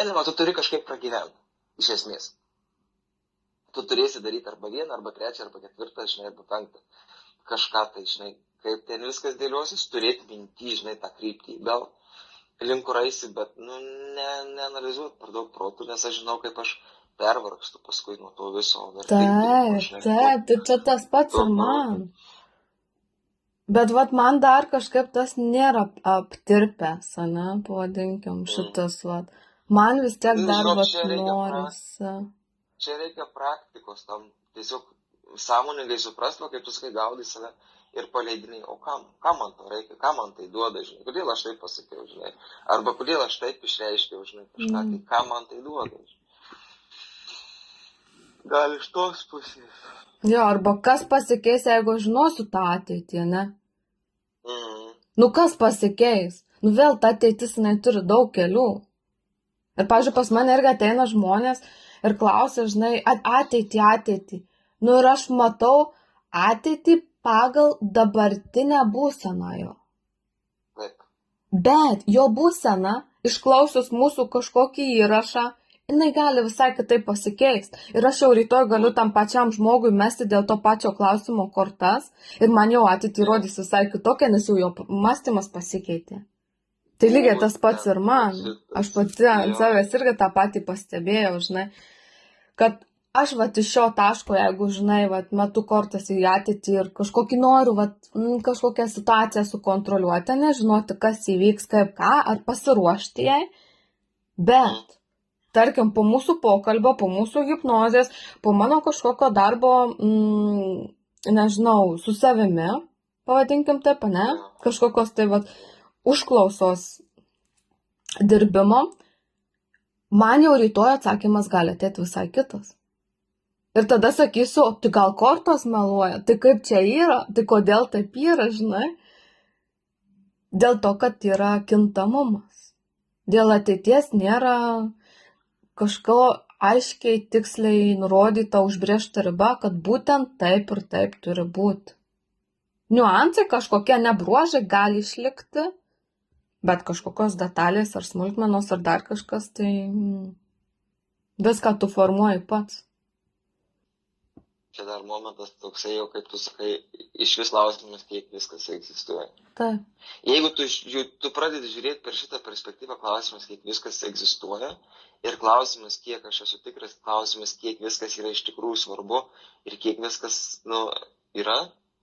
gyvenimą tu turi kažkaip pragyventi, iš esmės. Tu turėsi daryti arba vieną, arba trečią, arba ketvirtą, žinai, arba penktą. Kažką tai, žinai, kaip ten viskas dėliosis, turėti minty, žinai, tą kryptį. Gal link kur eisi, bet, neanalizuoti per daug protų, nes aš žinau, kaip aš pervargstu paskui nuo to viso. Taip, tai čia tas pats ir man. Bet vat man dar kažkaip tas nėra aptirpęs, ane, pavadinkim, šitas vat. Man vis tiek dar vat norisi. Čia reikia praktikos tam, tiesiog sąmoningai suprasti, kaip tu sakai, gaudai save ir paleidiniai, o kam man to reikia, ką man tai duoda, žinai, kodėl aš taip pasakiau, žinai, arba kodėl aš taip išreiškiau, žinai, kažką, tai ką man tai duoda, žinai. Gal iš tos pusės. Jo, arba kas pasikeis, jeigu žinosiu tą ateitį, ne? Nu, kas pasikeis? Nu, vėl ta ateitis, jinai turi daug kelių. Ir, pavyzdžiui, pas mane irgi ateina žmonės ir klausia, žinai, ateitį. Nu, ir aš matau ateitį pagal dabartinę būseną jo. Taip. Bet jo būsena, išklausius mūsų kažkokį įrašą, jinai gali visai kitaip pasikeisti. Ir aš jau rytoj galiu tam pačiam žmogui mesti dėl to pačio klausimo kortas ir man jau ateitį rodys visai kitokia, nes jau jo mąstymas pasikeitė. Tai lygiai tas pats ir man. Aš pati ant savęs irgi tą patį pastebėjau, žinai, kad aš vat iš šio taško, jeigu, žinai, vat metu kortas į ateitį ir kažkokį noriu, vat kažkokią situaciją sukontroliuoti, nežinoti, kas įvyks, kaip ką, ar pasiruošti jai, bet tarkim, po mūsų pokalbio, po mūsų hipnozės, po mano kažkokio darbo, nežinau, su savimi, pavadinkim taip, ne? Kažkokios tai vat užklausos dirbimo, man jau rytoj atsakymas gali ateiti visai kitas. Ir tada sakysiu, tai gal kortos meluoja, tai kaip čia yra, tai kodėl taip yra, žinai? Dėl to, kad yra kintamumas. Dėl ateities nėra kažko aiškiai, tiksliai nurodyta, užbrėžta riba, kad būtent taip ir taip turi būti. Niuansai kažkokie nebruožai gali išlikti, bet kažkokios detalės ar smulkmenos ar dar kažkas, tai viską tu formuoji pats. Čia dar momentas toksai jau, kaip tu sakai, iš vis klausimas, kiek viskas egzistuoja. Taip. Jeigu tu pradedi žiūrėti per šitą perspektyvą, klausimas, kiek viskas egzistuoja, ir klausimas, kiek aš esu tikras, klausimas, kiek viskas yra iš tikrųjų svarbu ir kiek viskas, yra.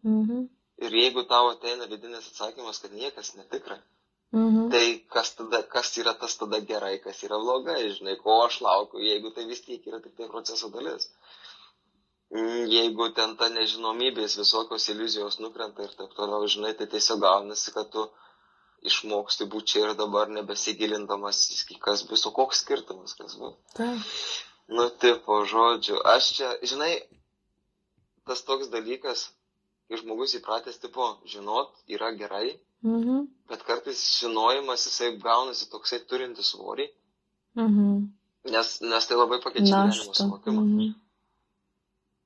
Ir jeigu tau ateina vidinis atsakymas, kad niekas netikra, tai kas yra tas tada gerai, kas yra blogai, žinai, ko aš laukiu, jeigu tai vis tiek yra tik tai proceso dalis. Jeigu ten ta nežinomybės visokios iliuzijos nukrenta ir taip toliau, žinai, tai tiesiog gaunasi, kad tu išmoksti būti čia ir dabar nebesigilindamas į kas bus, o koks skirtumas, kas bus. Tipo, žodžiu, aš čia, žinai, tas toks dalykas, kai žmogus įpratęs, tipo, žinot, yra gerai, bet kartais žinojimas, jisai gaunasi toksai turintis svorį, nes tai labai pakeičia gyvenimo suvokimą.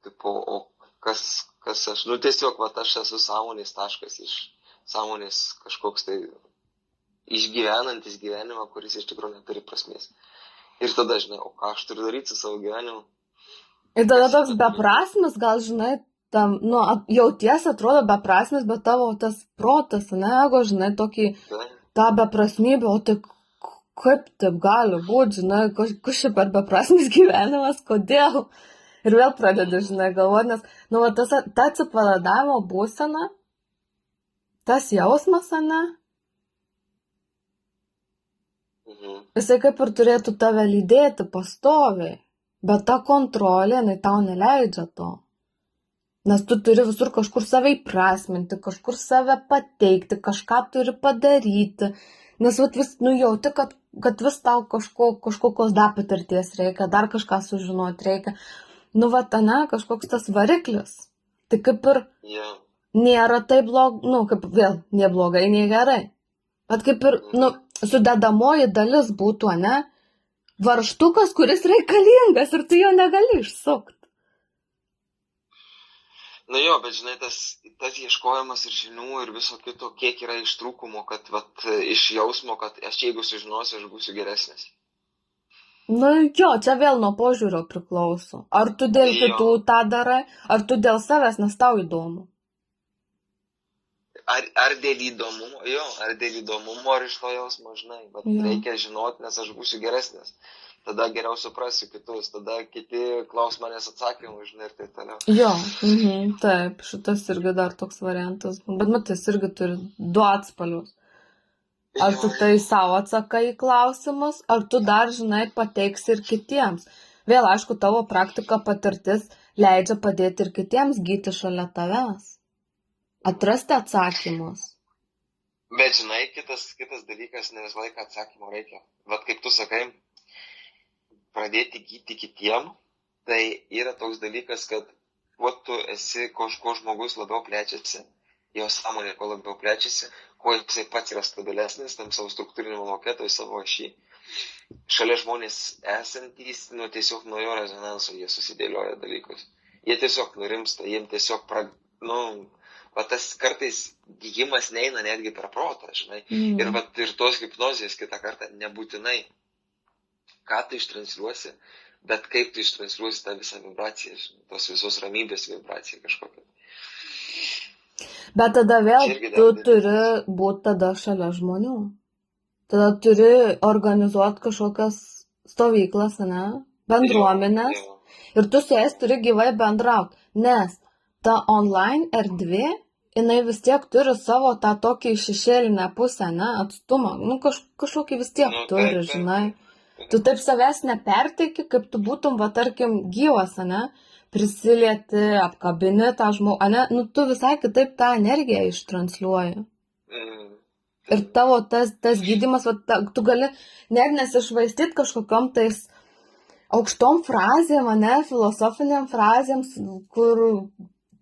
Tipo, o kas aš, tiesiog, aš esu sąmonės taškas iš sąmonės kažkoks tai išgyvenantis gyvenimą, kuris iš tikrųjų neturi prasmės. Ir tada, žinai, o ką aš turiu daryti su savo gyvenimu? Ir tada toks beprasmis, gal, žinai, tam, jauties atrodo beprasmis, bet tavo tas protas, ego, žinai, tokį, tą beprasmybę, o tai kaip taip gali būti, žinai, kas čia per beprasmis gyvenimas, kodėl? Ir vėl pradedi, žinai, galvoti, nes, ta atsipalaidavimo būsena, tas jausmas, ane, jisai kaip ir turėtų tave lydėti pastoviai, bet ta kontrolė, jinai tau neleidžia to. Nes tu turi visur kažkur save įprasminti, kažkur save pateikti, kažką turi padaryti, nes vis nujauti, kad vis tau kažkokios dar patirties reikia, dar kažką sužinoti reikia. Kažkoks tas variklis. Tai kaip ir nėra taip blogai, kaip vėl neblogai, nei gerai. Bet kaip ir, sudedamoji dalis būtų, varžtukas, kuris reikalingas ir tu jo negali išsukti. Bet žinai, tas ieškojimas ir žinių ir viso kito, kiek yra ištrūkumo, kad iš jausmo, kad aš jeigu sužinosiu, aš būsiu geresnis. Nu jo, čia vėl nuo požiūrio priklauso. Ar tu dėl Jo. kitų tą darai, ar tu dėl savęs, nes tau įdomu. Ar dėl įdomumo, jo, ar dėl įdomumo, ar iš to jausmo, žinai, bet Jo. reikia žinoti, nes aš būsiu geresnis. Tada geriau suprasiu kitus, tada kiti klaus manęs atsakymų, žinai, ir taip toliau. Jo, taip, šitas irgi dar toks variantas. Bet matis irgi turi du atspalius. Ar tu tai savo atsakai į klausimus, ar tu dar, žinai, pateiksi ir kitiems. Vėl, aišku, tavo praktika patirtis leidžia padėti ir kitiems gyti šalia tavęs. Atrasti atsakymus. Bet žinai, kitas dalykas, ne visą laiką atsakymų reikia. Vat kaip tu sakai, pradėti gyti kitiem, tai yra toks dalykas, kad kuo tu esi, kuo žmogus labiau plečiasi, jo sąmonė kuo labiau plečiasi, kuo jisai pats yra stabilesnis tam savo struktūrinimo loketoj, savo ašį. Šalia žmonės esantys, tiesiog nuo jo rezonanso jie susidėlioja dalykus. Jie tiesiog nurimsta, jiem tiesiog, tas kartais gijimas neina netgi per protą, žinai. Ir tos hipnozijos kitą kartą nebūtinai, ką tu ištransliuosi, bet kaip tu ištransliuosi tą visą vibraciją, žinai, tos visos ramybės vibraciją kažkokią. Bet tada vėl tu turi būti tada šalia žmonių. Tada turi organizuoti kažkokias stovyklas, ne? Bendruomenės. Ir tu su jais turi gyvai bendrauti. Nes ta online erdvė, jinai vis tiek turi savo tą tokį šešėlinę pusę, ne? Atstumą. Kažkokį vis tiek turi, žinai. Tu taip savęs neperteiki, kaip tu būtum, tarkim, gyvas, ne? Prisilieti, apkabini tą žmogų, ne? Tu visai kitaip tą energiją ištransliuoji. Ir tavo tas gydymas, tu gali net nesišvaistyti kažkokiom tais aukštom frazėm, ne? Filosofiniam frazėm, kur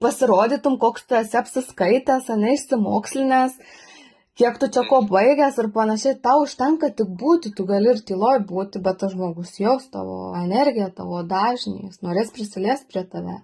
pasirodytum, koks tu esi apsiskaitęs, ne? Išsimokslinęs, kiek tu čia ko baigęs ir panašiai. Tau užtenka tik būti, tu gali ir tyloj būti, bet tas žmogus jaus tavo energiją, tavo dažnį, jis norės prisiliesti prie tave.